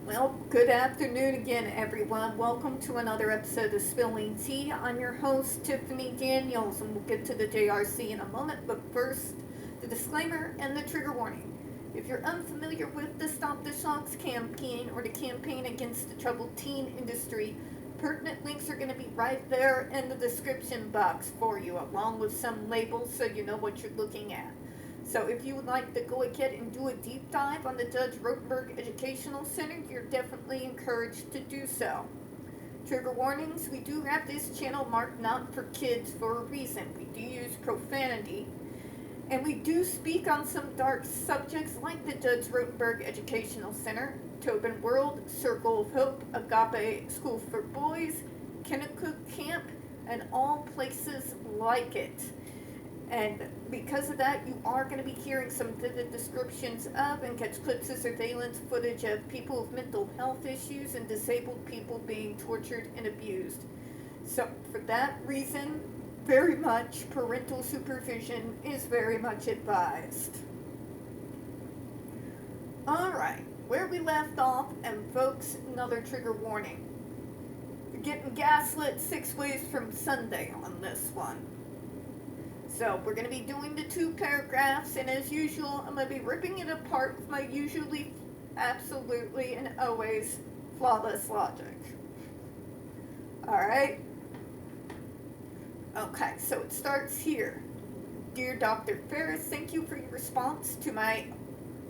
Well, good afternoon again, everyone. Welcome to another episode of Spilling Tea. I'm your host, Tiffany Daniels, and we'll get to the JRC in a moment. But first, the disclaimer and the trigger warning. If you're unfamiliar with the Stop the Shocks campaign or the campaign against the troubled teen industry, pertinent links are going to be right there in the description box for you, along with some labels so you know what you're looking at. So if you would like to go ahead and do a deep dive on the Judge Rotenberg Educational Center, you're definitely encouraged to do so. Trigger warnings, we do have this channel marked not for kids for a reason. We do use profanity, and we do speak on some dark subjects like the Judge Rotenberg Educational Center, Tobin World, Circle of Hope, Agape School for Boys, Kennecook Camp, and all places like it. And because of that, you are going to be hearing some vivid descriptions of and catch clips of surveillance footage of people with mental health issues and disabled people being tortured and abused. So for that reason, very much parental supervision is very much advised. Alright, where we left off, and folks, another trigger warning. You're getting gaslit 6 ways from Sunday on this one. So we're going to be doing the 2 paragraphs, and as usual, I'm going to be ripping it apart with my usually, absolutely, and always flawless logic. Alright? Okay, so it starts here. Dear Dr. Ferris, thank you for your response to my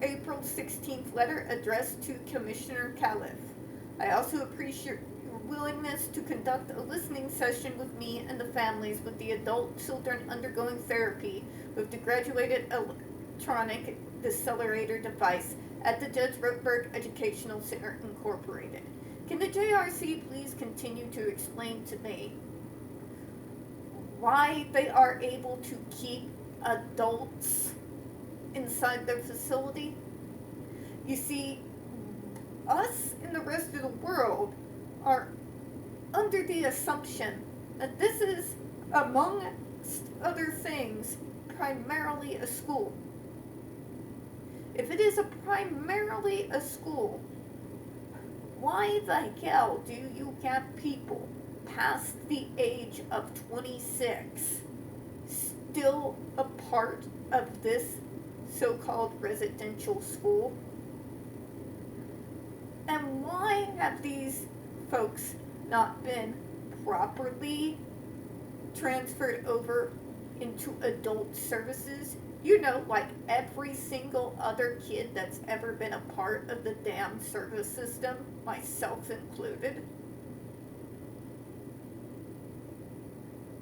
April 16th letter addressed to Commissioner Califf. I also appreciate willingness to conduct a listening session with me and the families with the adult children undergoing therapy with the graduated electronic decelerator device at the Judge Rotenberg Educational Center Incorporated. Can the JRC please continue to explain to me why they are able to keep adults inside their facility? You see, us and the rest of the world are under the assumption that this is, amongst other things, primarily a school. If it is primarily a school, why the hell do you have people past the age of 26 still a part of this so-called residential school? And why have these folks not been properly transferred over into adult services? You know, like every single other kid that's ever been a part of the damn service system, myself included.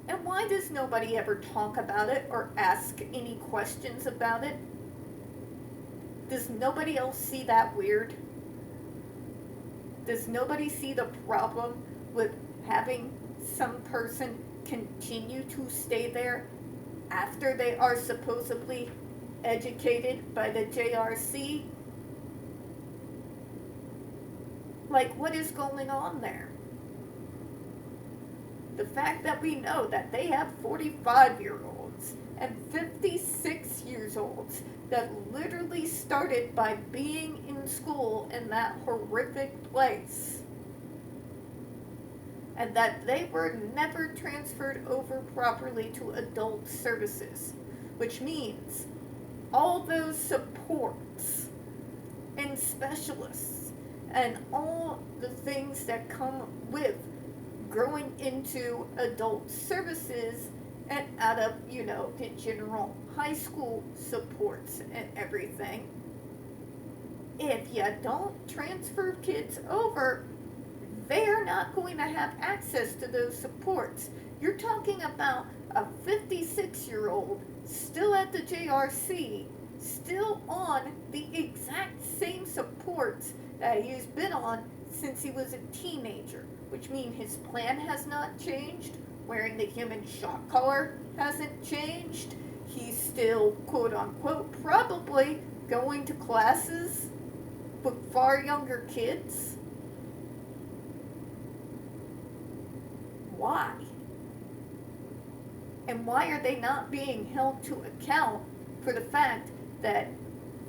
And why does nobody ever talk about it or ask any questions about it? Does nobody else see that weird? Does nobody see the problem with having some person continue to stay there after they are supposedly educated by the JRC? Like, what is going on there? The fact that we know that they have 45-year-olds and 56-years-olds that literally started by being in school in that horrific place, and that they were never transferred over properly to adult services, which means all those supports and specialists and all the things that come with growing into adult services and out of, the general high school supports and everything. If you don't transfer kids over, they're not going to have access to those supports. You're talking about a 56-year-old still at the JRC, still on the exact same supports that he's been on since he was a teenager, which means his plan has not changed. Wearing the human shock collar hasn't changed. He's still, quote unquote, probably going to classes with far younger kids. Why? And why are they not being held to account for the fact that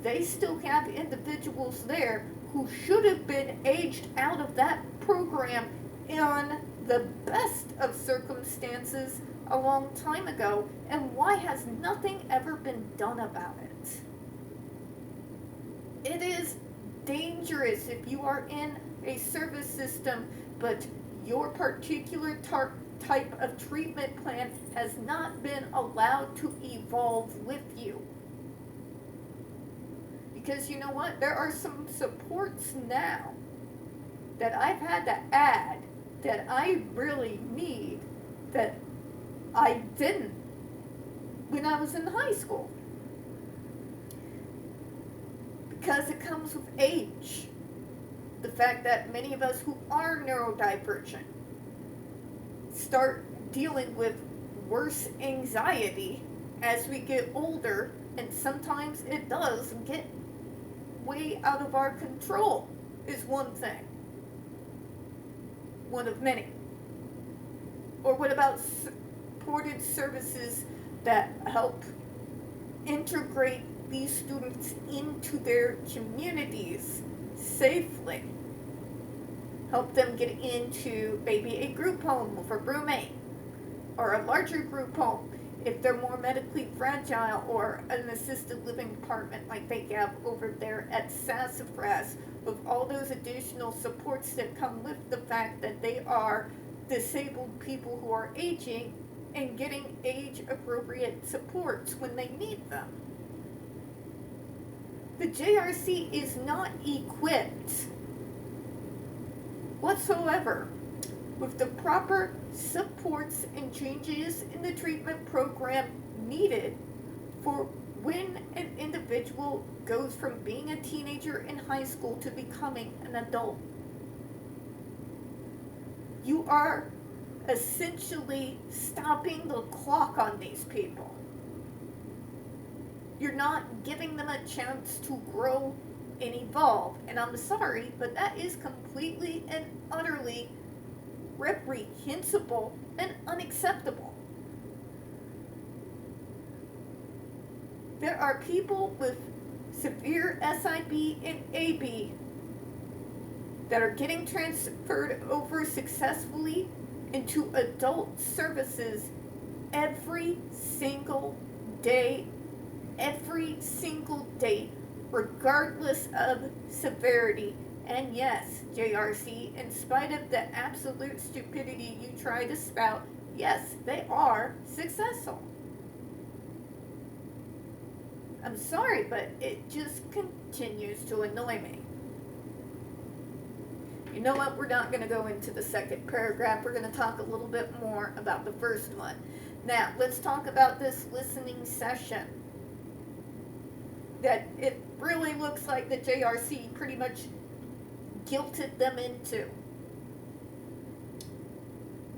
they still have individuals there who should have been aged out of that program in the best of circumstances a long time ago, and why has nothing ever been done about it? It is dangerous if you are in a service system, but your particular type of treatment plan has not been allowed to evolve with you. Because you know what? There are some supports now that I've had to add that I really need that I didn't when I was in high school. Because it comes with age. The fact that many of us who are neurodivergent start dealing with worse anxiety as we get older, and sometimes it does get way out of our control, is one thing. One of many. Or what about supported services that help integrate these students into their communities safely? Help them get into maybe a group home with a roommate, or a larger group home if they're more medically fragile, or an assisted living apartment like they have over there at Sassafras, with all those additional supports that come with the fact that they are disabled people who are aging and getting age-appropriate supports when they need them. The JRC is not equipped whatsoever with the proper supports and changes in the treatment program needed for when an individual goes from being a teenager in high school to becoming an adult. You are essentially stopping the clock on these people. You're not giving them a chance to grow and evolve. And I'm sorry, but that is completely and utterly reprehensible and unacceptable. There are people with severe SIB and AB that are getting transferred over successfully into adult services every single day, regardless of severity. And yes, JRC, in spite of the absolute stupidity you try to spout, yes, they are successful. I'm sorry, but it just continues to annoy me. You know what? We're not going to go into the second paragraph. We're going to talk a little bit more about the first one. Now, let's talk about this listening session that it really looks like the JRC pretty much guilted them into.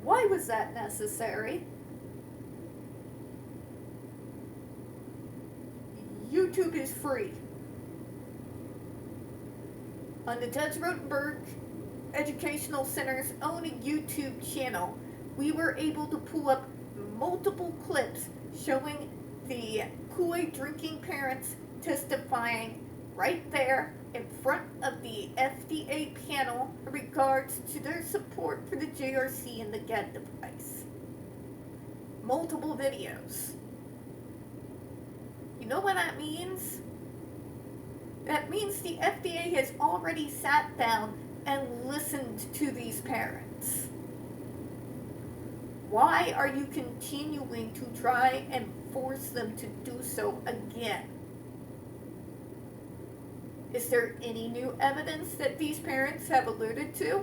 Why was that necessary? YouTube is free. On the Judge Rotenberg Educational Center's own YouTube channel, we were able to pull up multiple clips showing the Kool-Aid drinking parents testifying right there in front of the FDA panel in regards to their support for the JRC and the GED device. Multiple videos. You know what that means? That means the FDA has already sat down and listened to these parents. Why are you continuing to try and force them to do so again? Is there any new evidence that these parents have alluded to?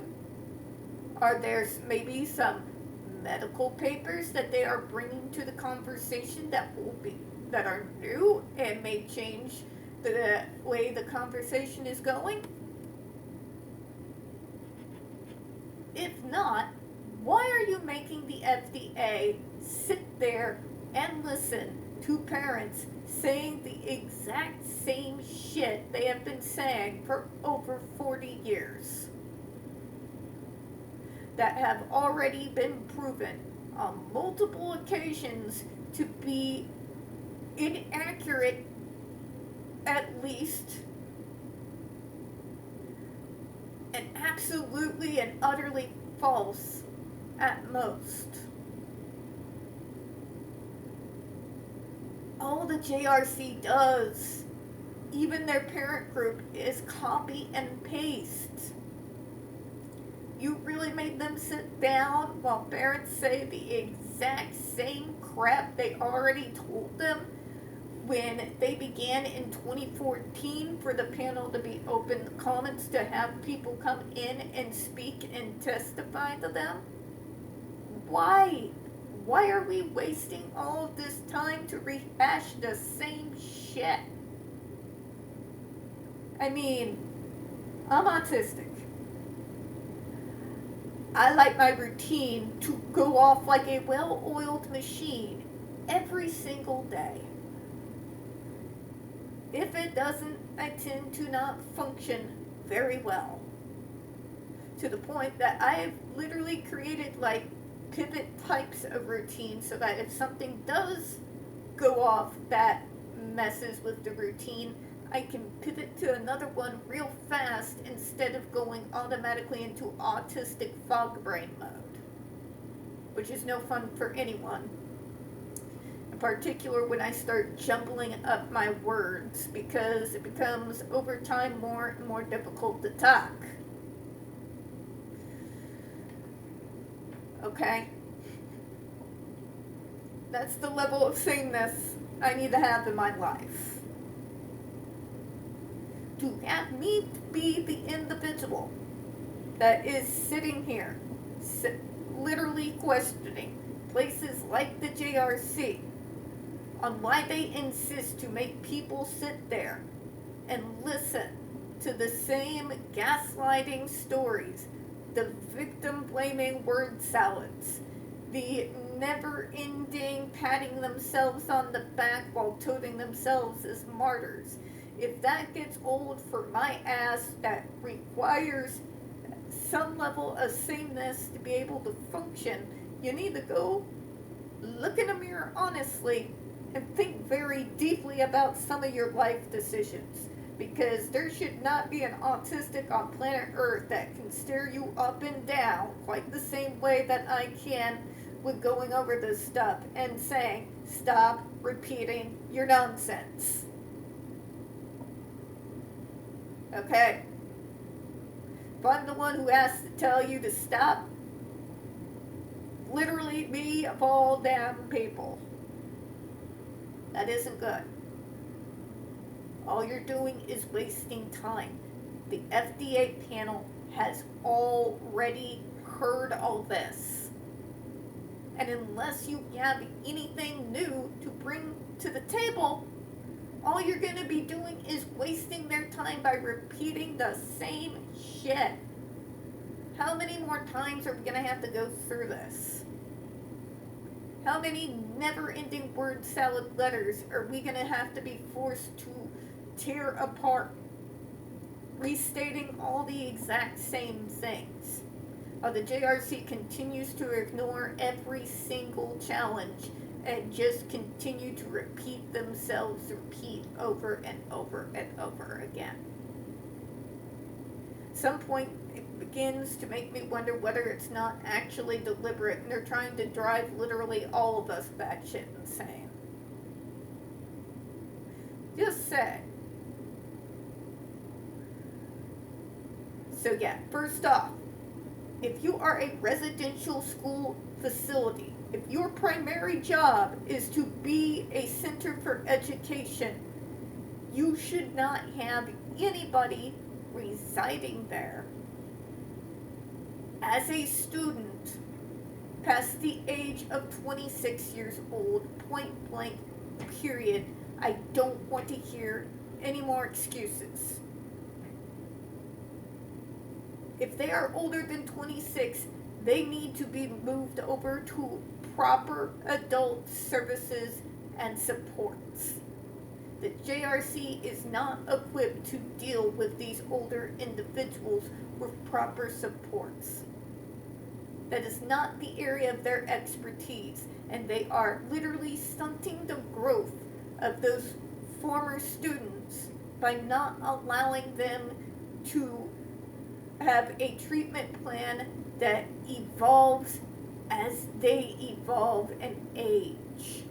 Are there maybe some medical papers that they are bringing to the conversation that are new and may change the way the conversation is going? If not, why are you making the FDA sit there and listen to parents saying the exact same shit they have been saying for over 40 years? That have already been proven on multiple occasions to be inaccurate at least, and absolutely and utterly false at most. All the JRC does, even their parent group, is copy and paste. You really made them sit down while parents say the exact same crap they already told them when they began in 2014 for the panel to be open comments to have people come in and speak and testify to them? Why? Why are we wasting all of this time to rehash the same shit? I mean, I'm autistic. I like my routine to go off like a well-oiled machine every single day. If it doesn't, I tend to not function very well. To the point that I have literally created like pivot types of routines so that if something does go off that messes with the routine, I can pivot to another one real fast instead of going automatically into autistic fog brain mode, which is no fun for anyone. In particular when I start jumbling up my words, because it becomes over time more and more difficult to talk. Okay? That's the level of sameness I need to have in my life. To have me be the individual that is sitting here, literally questioning places like the JRC on why they insist to make people sit there and listen to the same gaslighting stories, the victim-blaming word salads, the never-ending patting themselves on the back while toting themselves as martyrs. If that gets old for my ass, that requires some level of sameness to be able to function, you need to go look in a mirror honestly and think very deeply about some of your life decisions. Because there should not be an autistic on planet Earth that can stare you up and down quite the same way that I can with going over this stuff and saying, stop repeating your nonsense. Okay? If I'm the one who has to tell you to stop, literally be of all damn people. That isn't good. All you're doing is wasting time. The FDA panel has already heard all this. And unless you have anything new to bring to the table, all you're going to be doing is wasting their time by repeating the same shit. How many more times are we going to have to go through this? How many never-ending word salad letters are we going to have to be forced to tear apart, restating all the exact same things? While the JRC continues to ignore every single challenge and just continue to repeat themselves, repeat over and over and over again. At some point, it begins to make me wonder whether it's not actually deliberate and they're trying to drive literally all of us batshit insane. Just say. So yeah, first off, if you are a residential school facility, if your primary job is to be a center for education, you should not have anybody residing there as a student past the age of 26 years old, point blank, period. I don't want to hear any more excuses. If they are older than 26, they need to be moved over to proper adult services and supports. The JRC is not equipped to deal with these older individuals with proper supports. That is not the area of their expertise, and they are literally stunting the growth of those former students by not allowing them to have a treatment plan that evolves as they evolve and age.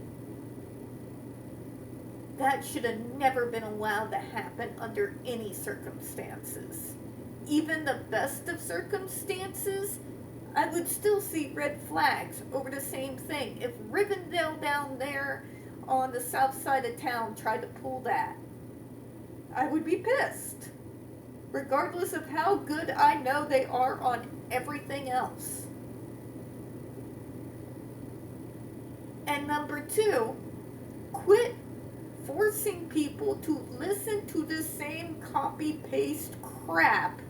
That should have never been allowed to happen under any circumstances. Even the best of circumstances, I would still see red flags over the same thing. If Rivendell down there on the south side of town tried to pull that, I would be pissed. Regardless of how good I know they are on everything else. And number two, quit forcing people to listen to the same copy-paste crap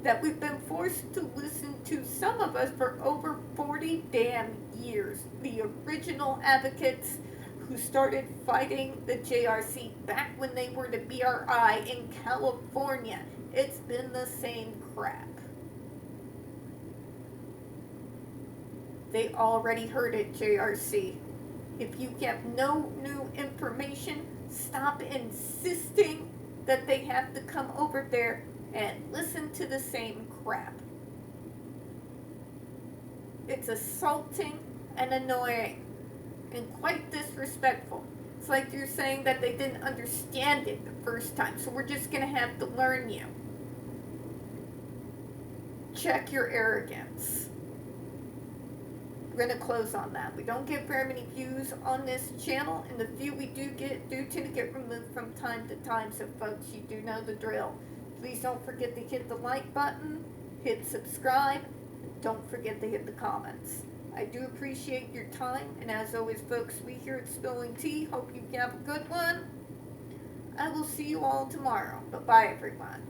that we've been forced to listen to, some of us, for over 40 damn years. The original advocates who started fighting the JRC back when they were the BRI in California. It's been the same crap. They already heard it, JRC. If you get no new information, stop insisting that they have to come over there and listen to the same crap. It's assaulting and annoying and quite disrespectful. It's like you're saying that they didn't understand it the first time, so we're just going to have to learn you. Check your arrogance. We're going to close on that. We don't get very many views on this channel, and the few we do get do tend to get removed from time to time, so folks, you do know the drill. Please don't forget to hit the like button, hit subscribe, and don't forget to hit the comments. I do appreciate your time, and as always, folks, we here at Spilling Tea hope you have a good one. I will see you all tomorrow. Bye-bye, everyone.